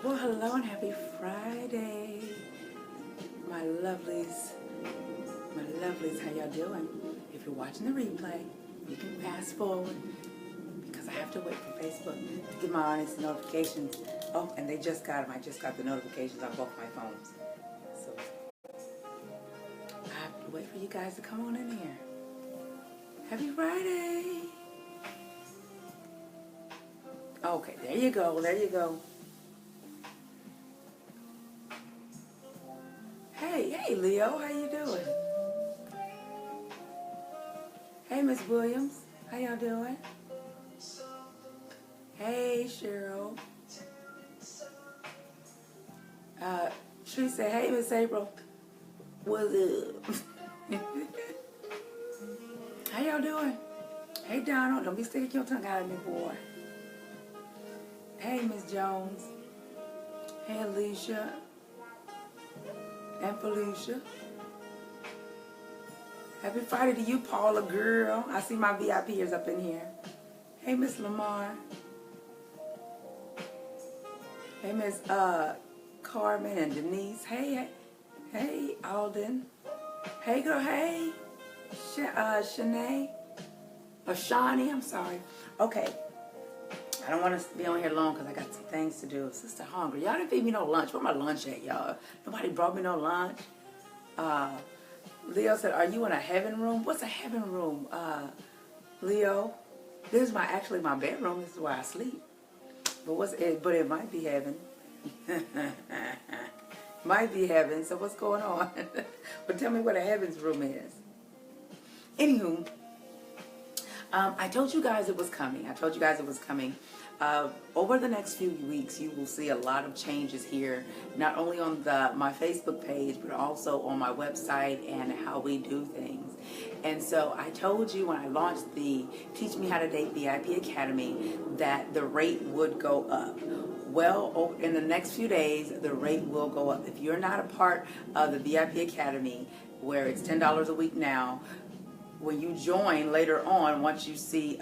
Well, hello and happy Friday, my lovelies. My lovelies, how y'all doing? If you're watching the replay, you can fast forward because I have to wait for Facebook to get my honest notifications. Oh, and they just got them. I just got the notifications on both my phones. So I have to wait for you guys to come on in here. Happy Friday. Okay, there you go. There you go. Hey, Leo, how you doing? Hey, Miss Williams, how y'all doing? Hey, Cheryl. She said, hey, Miss April. What's up? How y'all doing? Hey, Donald, don't be sticking your tongue out at me, boy. Hey, Miss Jones. Hey, Alicia. And Felicia. Happy Friday to you, Paula, girl. I see my VIPers up in here. Hey, Miss Lamar. Hey, Miss Carmen and Denise. Hey, Alden. Hey, girl, hey. Shanae. Or Shawnee, I'm sorry. Okay. I don't want to be on here long because I got some things to do. Sister hungry. Y'all didn't feed me no lunch. Where my lunch at, y'all? Nobody brought me no lunch. Leo said, are you in a heaven room? What's a heaven room, Leo? This is actually my bedroom. This is where I sleep. But it might be heaven. Might be heaven. So what's going on? But tell me what a heaven's room is. Anywho, I told you guys it was coming. Over the next few weeks, you will see a lot of changes here, not only on my Facebook page, but also on my website and how we do things. And so I told you when I launched the Teach Me How to Date VIP Academy that the rate would go up. Well, in the next few days, the rate will go up. If you're not a part of the VIP Academy, where it's $10 a week now, when you join later on, once you see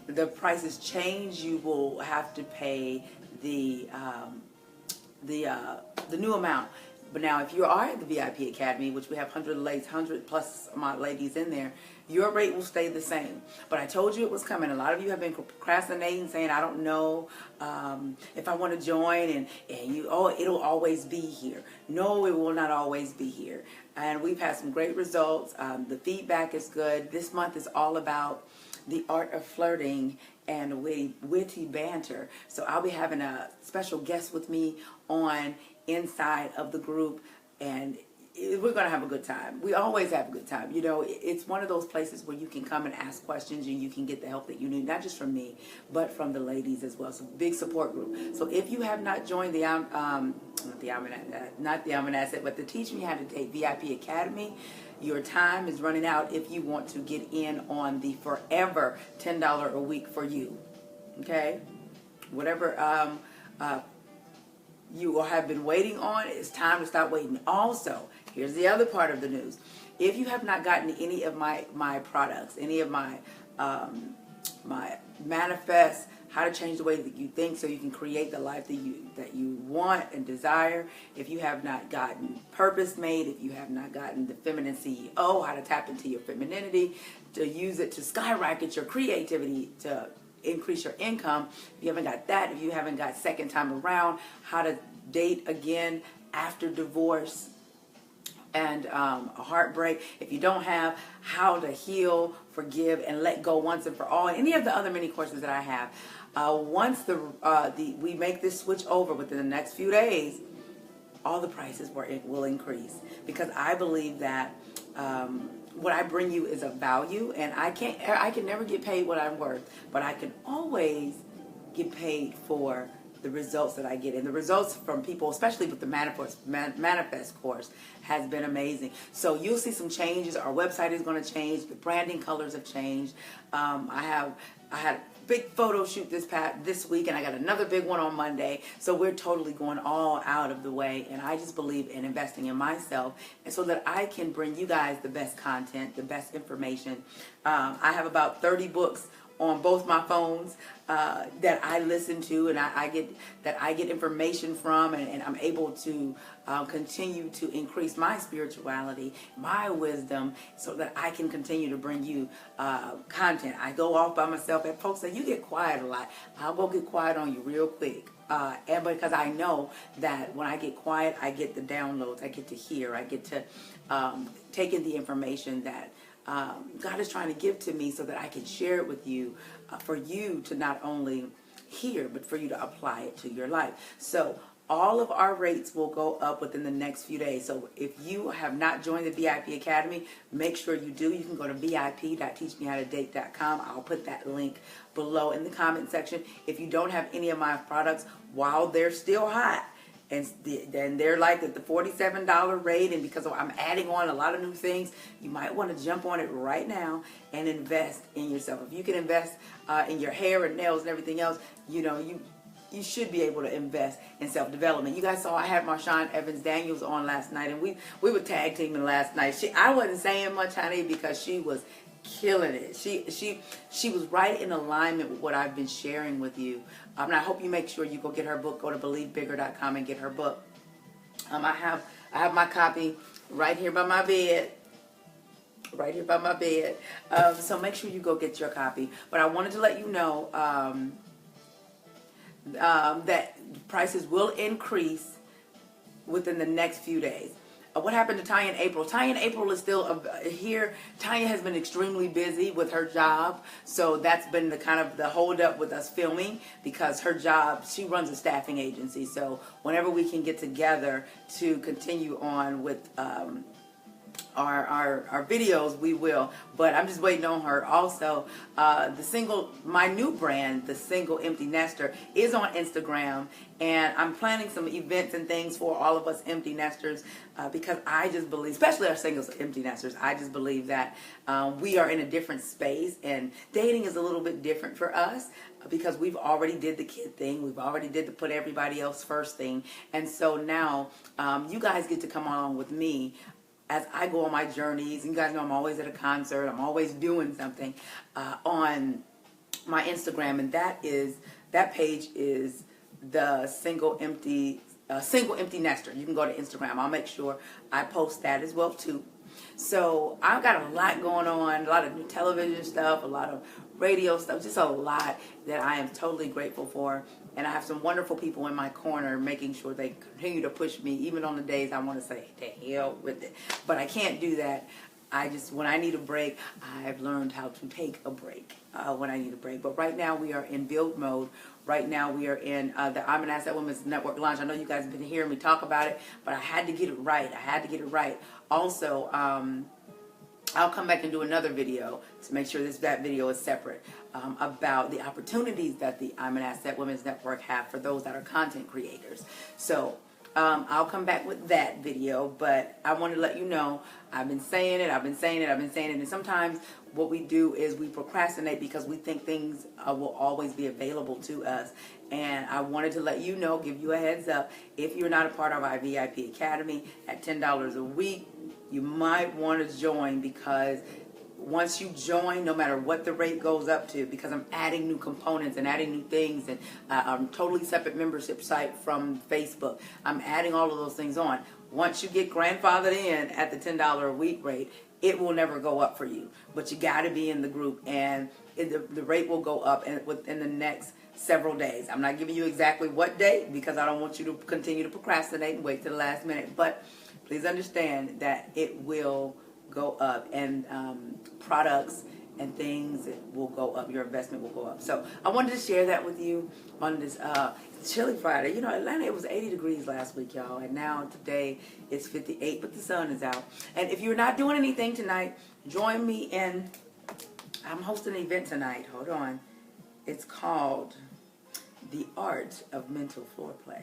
the prices change, you will have to pay the new amount. But now, if you are at the VIP Academy, which we have 100 plus amount of ladies in there, your rate will stay the same. But I told you it was coming. A lot of you have been procrastinating, saying, I don't know if I want to join, and it'll always be here. No, it will not always be here. And we've had some great results. The feedback is good. This month is all about the art of flirting and witty banter. So I'll be having a special guest with me on inside of the group, and we're going to have a good time. We always have a good time. You know, it's one of those places where you can come and ask questions and you can get the help that you need, not just from me, but from the ladies as well. So big support group. So if you have not joined the Teach Me How to Date VIP Academy, your time is running out if you want to get in on the forever $10 a week for you. Okay? Whatever you have been waiting on, it's time to stop waiting. Also, here's the other part of the news. If you have not gotten any of my products, any of my manifest, how to change the way that you think so you can create the life that you want and desire. If you have not gotten Purpose Made, if you have not gotten the Feminine CEO, how to tap into your femininity, to use it to skyrocket your creativity, to increase your income. If you haven't got that, if you haven't got Second Time Around, how to date again after divorce and a heartbreak. If you don't have how to heal, forgive, and let go once and for all, and any of the other mini courses that I have, once we make this switch over within the next few days, all the prices will increase, because I believe that what I bring you is of value, and I can never get paid what I'm worth, but I can always get paid for the results that I get. And the results from people, especially with the Manifest course, has been amazing. So you'll see some changes. Our website is going to change. The branding colors have changed. I had a big photo shoot this week, and I got another big one on Monday. So we're totally going all out of the way, and I just believe in investing in myself, and so that I can bring you guys the best content, the best information. I have about 30 books on both my phones that I listen to, and I get information from, and I'm able to continue to increase my spirituality, my wisdom, so that I can continue to bring you content. I go off by myself, and folks say, you get quiet a lot. I'll go get quiet on you real quick. And because I know that when I get quiet, I get the downloads, I get to hear, I get to take in the information that God is trying to give to me, so that I can share it with you, for you to not only hear, but for you to apply it to your life. So all of our rates will go up within the next few days. So if you have not joined the VIP Academy, make sure you do. You can go to vip.teachmehowtodate.com. I'll put that link below in the comment section. If you don't have any of my products while they're still hot, and then they're like at the $47 rate, and because I'm adding on a lot of new things, you might want to jump on it right now and invest in yourself. If you can invest in your hair and nails and everything else, you should be able to invest in self-development. You guys saw I had Marshawn Evans Daniels on last night, and we were tag teaming last night. I wasn't saying much, honey, because she was killing it. She was right in alignment with what I've been sharing with you. And I hope you make sure you go get her book. Go to BelieveBigger.com and get her book. I have my copy right here by my bed. Right here by my bed. So make sure you go get your copy. But I wanted to let you know that prices will increase within the next few days. What happened to Tanya in April? Tanya in April is still here. Tanya has been extremely busy with her job, so that's been the kind of the hold up with us filming, because her job, she runs a staffing agency. So whenever we can get together to continue on with our videos, we will. But I'm just waiting on her. Also, my new brand, the Single Empty Nester, is on Instagram, and I'm planning some events and things for all of us empty nesters, because I just believe, especially our singles empty nesters, I just believe that we are in a different space, and dating is a little bit different for us, because we've already did the kid thing, we've already did the put everybody else first thing, and so now you guys get to come along with me as I go on my journeys. You guys know I'm always at a concert, I'm always doing something on my Instagram, and that page is the Single Empty Nester. You can go to Instagram. I'll make sure I post that as well too. So I've got a lot going on, a lot of new television stuff, a lot of radio stuff, just a lot that I am totally grateful for. And I have some wonderful people in my corner making sure they continue to push me, even on the days I want to say, to hell with it. But I can't do that. When I need a break, I've learned how to take a break when I need a break. But right now we are in build mode. Right now we are in the I'm an Asset Women's Network launch. I know you guys have been hearing me talk about it, but I had to get it right. Also, I'll come back and do another video to make sure that video is separate about the opportunities that the I'm an Asset Women's Network have for those that are content creators. So I'll come back with that video, but I want to let you know, I've been saying it, and sometimes what we do is we procrastinate because we think things will always be available to us. And I wanted to let you know, give you a heads up, if you're not a part of our VIP Academy at $10 a week, you might want to join, because once you join, no matter what the rate goes up to, because I'm adding new components and adding new things, and I'm totally separate membership site from Facebook. I'm adding all of those things on. Once you get grandfathered in at the $10 a week rate, it will never go up for you. But you got to be in the group, and the rate will go up within the next several days. I'm not giving you exactly what day, because I don't want you to continue to procrastinate and wait to the last minute. But please understand that it will go up, and products and things will go up. Your investment will go up. So I wanted to share that with you on this chilly Friday. You know, Atlanta, it was 80 degrees last week, y'all, and now today it's 58, but the sun is out. And if you're not doing anything tonight, join me in, I'm hosting an event tonight. Hold on. It's called The Art of Mental Foreplay.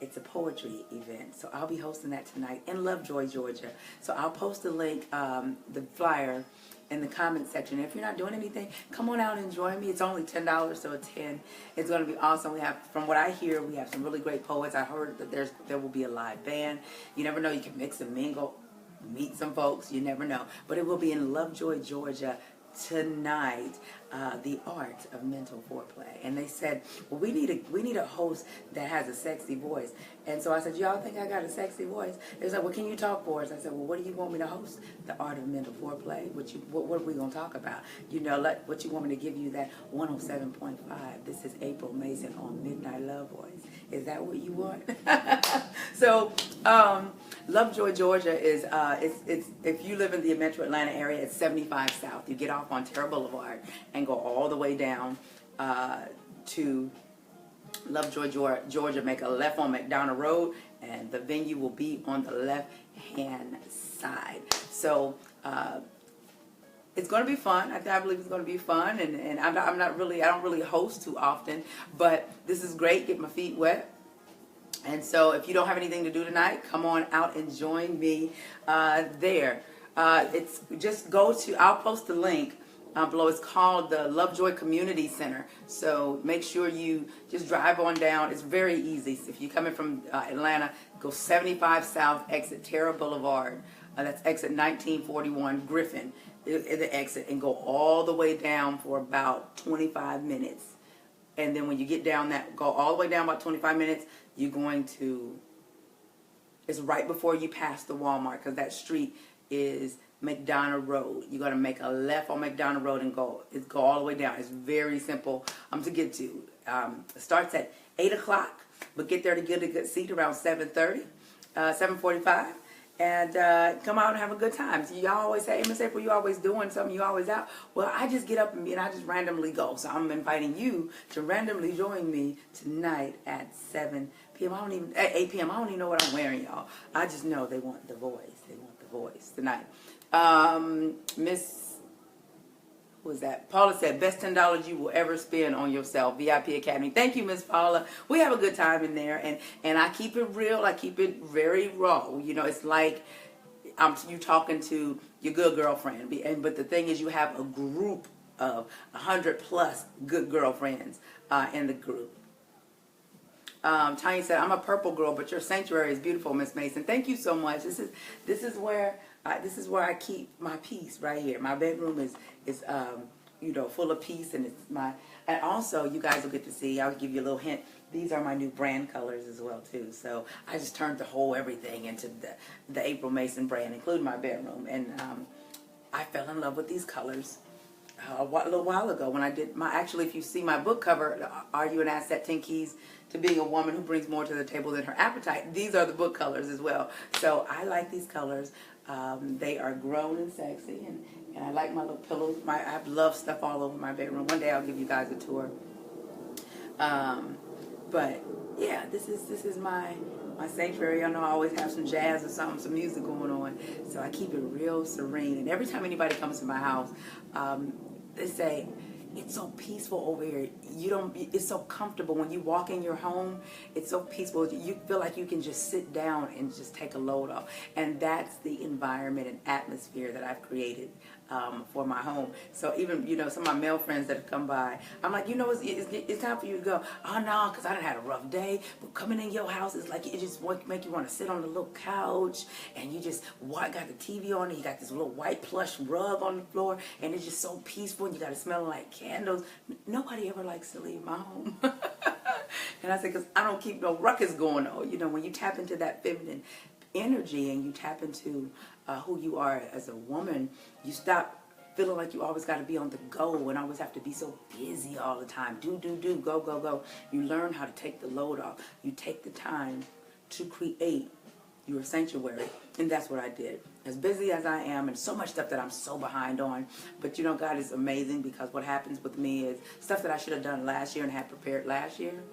It's a poetry event, so I'll be hosting that tonight in Lovejoy, Georgia. So I'll post the link, the flyer, in the comment section. If you're not doing anything, come on out and join me. It's only $10, so it's 10. It's going to be awesome. We have, from what I hear, we have some really great poets. I heard that there will be a live band. You never know. You can mix and mingle, meet some folks. You never know. But it will be in Lovejoy, Georgia tonight. the art of mental foreplay. And they said, well, we need a host that has a sexy voice. And so I said, y'all think I got a sexy voice? They said, well, can you talk for us? I said, well, what do you want me to host? The art of mental foreplay. What are we going to talk about? What you want me to give you that 107.5. This is April Mason on Midnight Love Voice. Is that what you want? So, Lovejoy, Georgia is, it's if you live in the metro Atlanta area, it's 75 South. You get off on Terra Boulevard and go all the way down to Lovejoy, Georgia. Make a left on McDonough Road, and the venue will be on the left-hand side. So, it's going to be fun. I believe it's going to be fun, and I don't really host too often, but this is great. Get my feet wet. And so if you don't have anything to do tonight, come on out and join me there. It's just I'll post the link below. It's called the Lovejoy Community Center. So make sure you just drive on down. It's very easy. So if you're coming from Atlanta, go 75 South, exit Terra Boulevard. That's exit 1941 Griffin. The exit, and go all the way down for about 25 minutes. And then when you get down go all the way down about 25 minutes, you're going to, it's right before you pass the Walmart, because that street is McDonough Road. You're going to make a left on McDonough Road and go all the way down. It's very simple to get to. It starts at 8 o'clock, but get there to get a good seat around 7:30, 7:45. And come out and have a good time. So y'all always say, hey, Miss April, you always doing something, you always out. Well, I just get up and I just randomly go. So I'm inviting you to randomly join me tonight at 7 p.m. At 8 p.m. I don't even know what I'm wearing, y'all. I just know they want the voice. They want the voice tonight. Who was that? Paula said, best $10 you will ever spend on yourself, VIP Academy. Thank you, Miss Paula. We have a good time in there, and I keep it real. I keep it very raw. It's like you talking to your good girlfriend. But the thing is, you have a group of 100 plus good girlfriends in the group. Tanya said, I'm a purple girl, but your sanctuary is beautiful, Miss Mason. Thank you so much. This is where I keep my peace right here. My bedroom is full of peace, and and also you guys will get to see. I'll give you a little hint. These are my new brand colors as well too. So I just turned the whole everything into the April Mason brand, including my bedroom, and I fell in love with these colors a little while ago when I did actually, if you see my book cover, Are You an Asset? 10 Keys to Being a Woman Who Brings More to the Table Than Her Appetite. These are the book colors as well. So I like these colors. They are grown and sexy, and I like my little pillows. I love stuff all over my bedroom. One day I'll give you guys a tour. But yeah, this is my sanctuary. I know I always have some jazz or something, some music going on. So I keep it real serene. And every time anybody comes to my house, they say, it's so peaceful over here. It's so comfortable when you walk in your home. It's so peaceful. You feel like you can just sit down and just take a load off. And that's the environment and atmosphere that I've created for my home. So even, some of my male friends that have come by, I'm like, it's time for you to go. Oh, no, because I done had a rough day. But coming in your house is like, it just make you want to sit on the little couch, and you just got the TV on, and you got this little white plush rug on the floor, and it's just so peaceful, and you got it smelling like candles. Nobody ever likes to leave my home. And I said, because I don't keep no ruckus going on. When you tap into that feminine energy and you tap into who you are as a woman, you stop feeling like you always got to be on the go and always have to be so busy all the time. Do, go. You learn how to take the load off. You take the time to create your sanctuary, and that's what I did. As busy as I am, and so much stuff that I'm so behind on, but God is amazing, because what happens with me is stuff that I should have done last year and had prepared last year,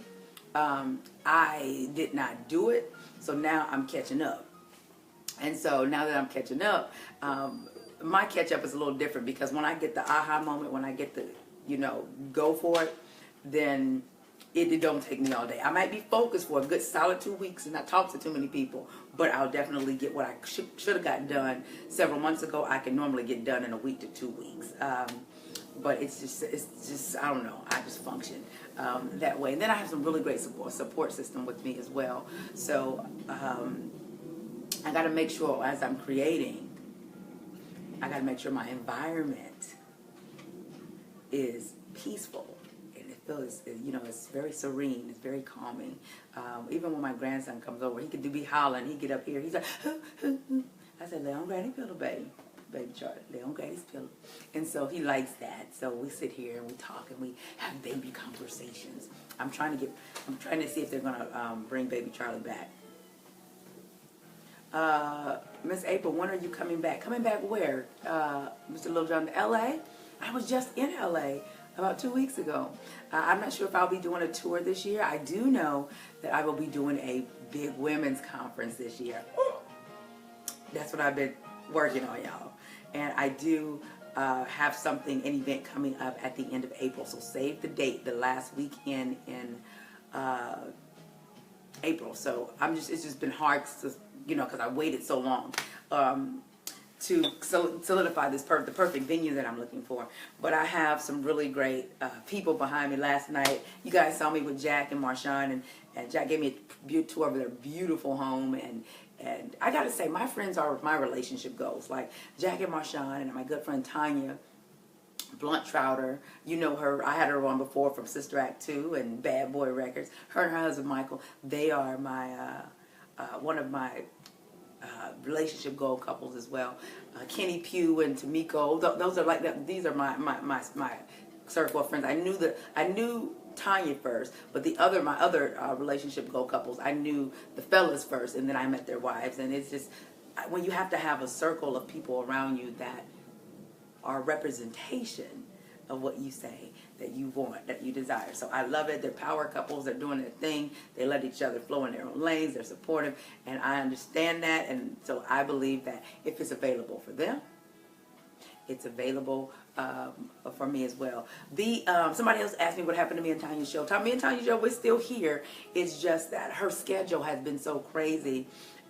I did not do it, so now I'm catching up. And so now that I'm catching up, my catch up is a little different, because when I get the aha moment, when I get the, go for it, then it don't take me all day. I might be focused for a good solid 2 weeks and not talk to too many people, but I'll definitely get what I should have got done several months ago. I can normally get done in a week to 2 weeks. But it's just I don't know. I just function that way. And then I have some really great support system with me as well. So I got to make sure, as I'm creating, I got to make sure my environment is peaceful. And it feels, you know, it's very serene. It's very calming. Even when my grandson comes over, he could be hollering. He get up here. He's like, I said, lay on Granny pillow, baby. Baby Charlie, lay on Granny's pillow. And so he likes that. So we sit here and we talk and we have baby conversations. I'm trying to see if they're going to bring baby Charlie back. Miss April, when are you coming back? Coming back where? Mr. Lil John, LA? I was just in LA about 2 weeks ago. I'm not sure if I'll be doing a tour this year. I do know that I will be doing a big women's conference this year. That's what I've been working on, y'all. And I do have an event coming up at the end of April. So save the date, the last weekend in April. So it's just been hard to, you know, because I waited so long to solidify the perfect venue that I'm looking for. But I have some really great people behind me. Last night, you guys saw me with Jack and Marshawn, and Jack gave me a tour of their beautiful home. And I got to say, my friends are my relationship goals. Like Jack and Marshawn and my good friend Tanya Blunt-Trouter. You know her. I had her on before from Sister Act 2 and Bad Boy Records. Her and her husband Michael, they are my one of my relationship goal couples as well. Kenny Pugh and Tamiko. Those are like these are my circle of friends. I knew Tanya first, but my other relationship goal couples, I knew the fellas first, and then I met their wives. And it's just when you have to have a circle of people around you that are representation of what you say that you want, that you desire. So I love it. They're power couples. They're doing their thing. They let each other flow in their own lanes. They're supportive, and I understand that. And so I believe that if it's available for them, it's available for me as well. Somebody else asked me what happened to me and Tanya's show. Me and Tanya's show, we're still here. It's just that her schedule has been so crazy.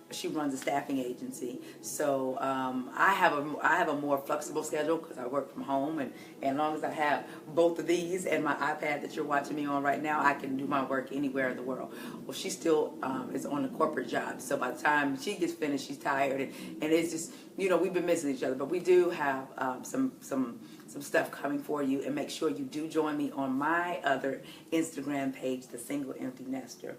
She runs a staffing agency, so I have a more flexible schedule because I work from home, and as long as I have both of these and my iPad that you're watching me on right now, I can do my work anywhere in the world. Well, she still is on a corporate job, so by the time she gets finished, she's tired, and it's just, you know, we've been missing each other, but we do have some stuff coming for you, and make sure you do join me on my other Instagram page, The Single Empty Nester.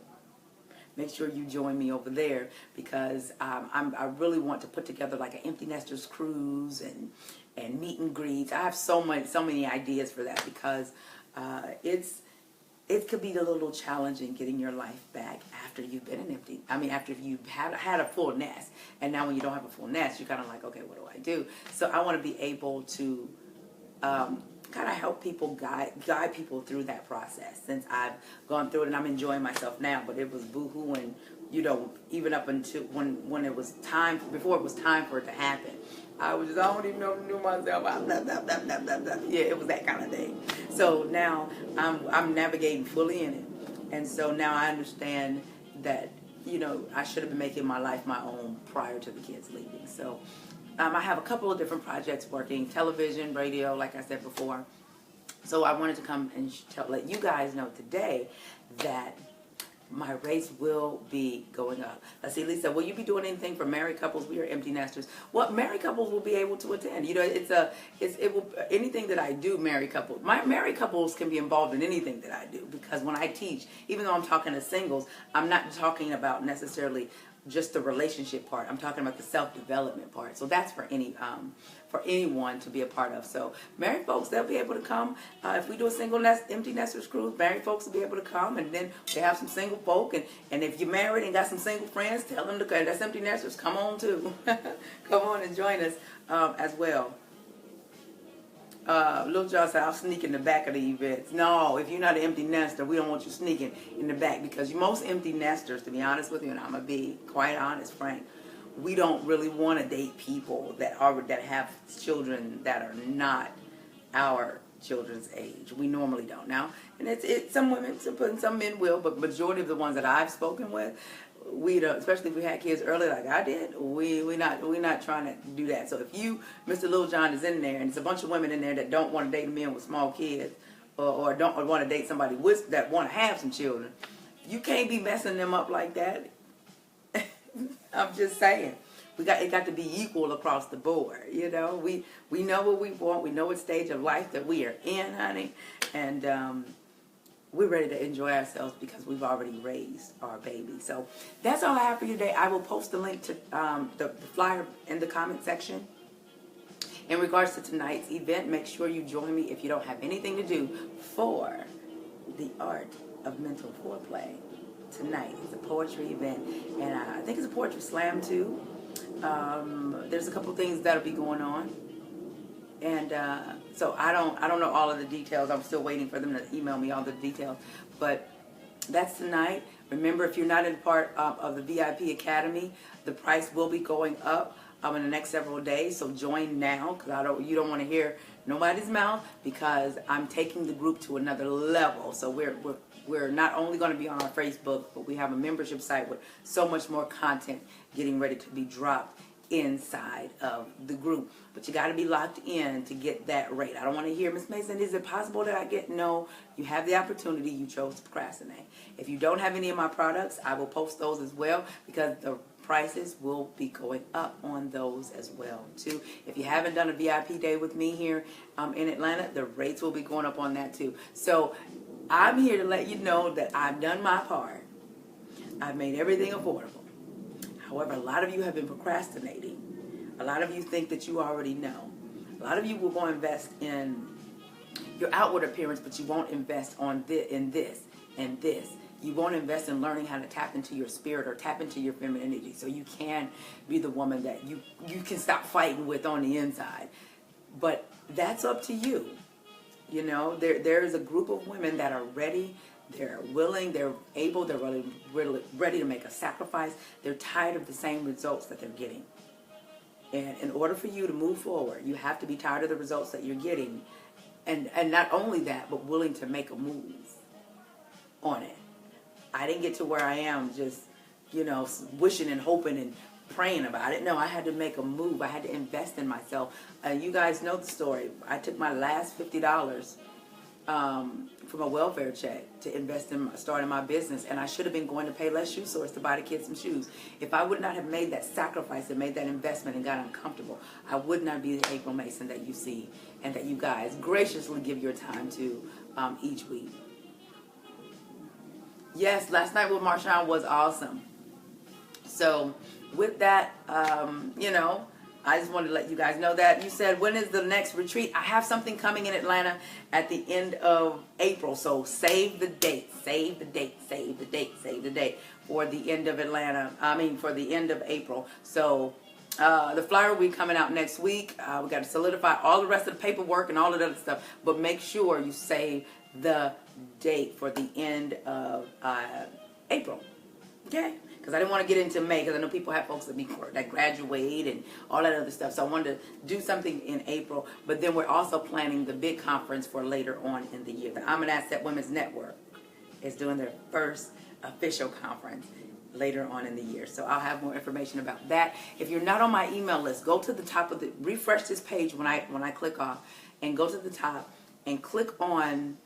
Make sure you join me over there because I really want to put together like an Empty Nesters cruise and meet and greets. I have so many ideas for that because it could be a little challenging getting your life back after you've been after you've had a full nest. And now when you don't have a full nest, you're kind of like, okay, what do I do? So I want to be able to kind of help people, guide people through that process, since I've gone through it and I'm enjoying myself now. But it was boohooing, you know, even up until when it was time, before it was time for it to happen. I don't even know myself. Blah, blah, blah, blah, blah, blah. Yeah, it was that kind of thing. So now I'm navigating fully in it, and so now I understand that, you know, I should have been making my life my own prior to the kids leaving. So I have a couple of different projects working, television, radio, like I said before. So I wanted to come and let you guys know today that my rates will be going up. Let's see, Lisa, will you be doing anything for married couples? We are empty nesters. Well, married couples will be able to attend. You know, anything that I do, married couples can be involved in anything that I do, because when I teach, even though I'm talking to singles, I'm not talking about necessarily just the relationship part. I'm talking about the self-development part. So that's for anyone to be a part of. So married folks, they'll be able to come. If we do a empty nesters cruise, married folks will be able to come, and then they have some single folk. And if you're married and got some single friends, tell them to come. That's empty nesters. Come on too. Come on and join us as well. Lil John said, I'll sneak in the back of the events. No, if you're not an empty nester, we don't want you sneaking in the back, because most empty nesters, to be honest with you, and I'm going to be quite honest, frank, we don't really want to date people that have children that are not our children's age. We normally don't. Now, and it's some women, some men will, but majority of the ones that I've spoken with, we don't, especially if we had kids early like I did, we're not trying to do that. So if you, Mr. Lil John, is in there, and it's a bunch of women in there that don't want to date men with small kids, or don't want to date somebody that want to have some children, you can't be messing them up like that. I'm just saying. it got to be equal across the board. You know, we know what we want. We know what stage of life that we are in, honey, and we're ready to enjoy ourselves because we've already raised our baby. So that's all I have for you today. I will post the link to the flyer in the comment section. In regards to tonight's event, make sure you join me if you don't have anything to do for the art of mental foreplay. Tonight is a poetry event, and I think it's a poetry slam too. There's a couple things that'll be going on, and so I don't know all of the details. I'm still waiting for them to email me all the details, but that's tonight. Remember, if you're not in part of the VIP Academy, the price will be going up in the next several days. So join now, because you don't want to hear nobody's mouth, because I'm taking the group to another level. So we're not only going to be on our Facebook, but we have a membership site with so much more content getting ready to be dropped inside of the group. But you got to be locked in to get that rate. I don't want to hear, Miss Mason, is it possible that I get? No, you have the opportunity. You chose to procrastinate. If you don't have any of my products, I will post those as well, because the prices will be going up on those as well too. If you haven't done a VIP day with me here in Atlanta, the rates will be going up on that too. So I'm here to let you know that I've done my part. I've made everything affordable. However, a lot of you have been procrastinating. A lot of you think that you already know. A lot of you will go invest in your outward appearance, but you won't invest in this and this. You won't invest in learning how to tap into your spirit or tap into your femininity, so you can be the woman that you can stop fighting with on the inside. But that's up to you. You know, there is a group of women that are ready. They're willing, they're able, they're really ready to make a sacrifice. They're tired of the same results that they're getting. And in order for you to move forward, you have to be tired of the results that you're getting. And not only that, but willing to make a move on it. I didn't get to where I am just, wishing and hoping and praying about it. No, I had to make a move. I had to invest in myself. You guys know the story. I took my last $50 from a welfare check to invest in starting my business, and I should have been going to pay less shoe stores to buy the kids some shoes. If I would not have made that sacrifice and made that investment and got uncomfortable, I would not be the April Mason that you see and that you guys graciously give your time to each week. Yes, last night with Marshawn was awesome. So with that, I just wanted to let you guys know that. You said, when is the next retreat? I have something coming in Atlanta at the end of April. So save the date, save the date, save the date, save the date for the end of for the end of April. So the flyer will be coming out next week. We got to solidify all the rest of the paperwork and all of that other stuff. But make sure you save the date for the end of April. Okay? Because I didn't want to get into May, because I know people have folks that graduate and all that other stuff. So I wanted to do something in April. But then we're also planning the big conference for later on in the year. The I'm an Asset Women's Network is doing their first official conference later on in the year. So I'll have more information about that. If you're not on my email list, go to the top of refresh this page when I click off, and go to the top and click on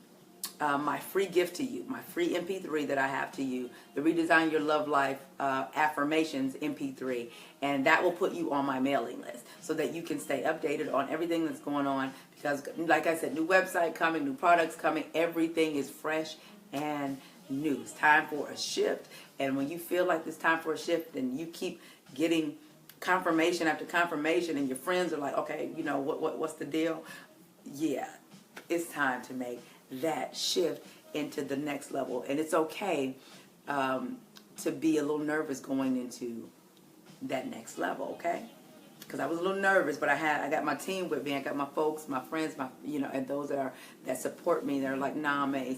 my free gift to you, my free MP3 that I have to you, the Redesign Your Love Life Affirmations MP3, and that will put you on my mailing list so that you can stay updated on everything that's going on, because like I said, new website coming, new products coming, everything is fresh and new. It's time for a shift, and when you feel like it's time for a shift and you keep getting confirmation after confirmation and your friends are like, okay, what's the deal? Yeah, it's time to make that shift into the next level. And it's okay to be a little nervous going into that next level, okay? Because I was a little nervous, but I got my team with me. I got my folks, my friends, and those that support me. They're like, nah, Mace,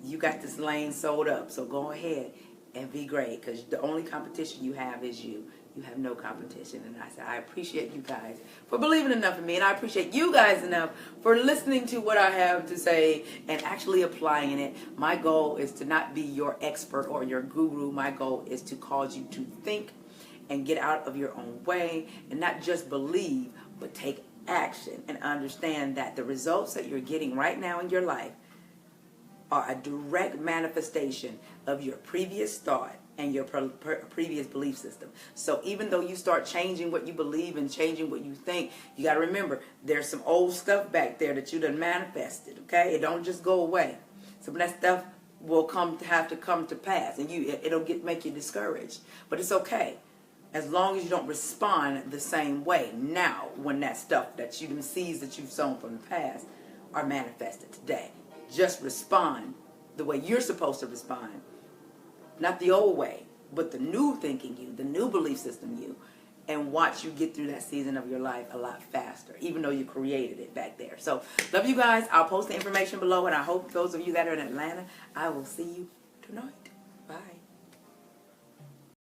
you got this lane sold up, so go ahead and be great, because the only competition you have is you. You have no competition. And I said, I appreciate you guys for believing enough in me, and I appreciate you guys enough for listening to what I have to say and actually applying it. My goal is to not be your expert or your guru. My goal is to cause you to think and get out of your own way, and not just believe, but take action and understand that the results that you're getting right now in your life are a direct manifestation of your previous thought and your previous belief system. So even though you start changing what you believe and changing what you think, you got to remember there's some old stuff back there that you done manifested. Okay, it don't just go away. Some of that stuff will have to come to pass, and it'll make you discouraged. But it's okay, as long as you don't respond the same way now when that stuff that the seeds that you've sown from the past are manifested today. Just respond the way you're supposed to respond. Not the old way, but the new thinking you, the new belief system you, and watch you get through that season of your life a lot faster, even though you created it back there. So, love you guys. I'll post the information below, and I hope those of you that are in Atlanta, I will see you tonight. Bye.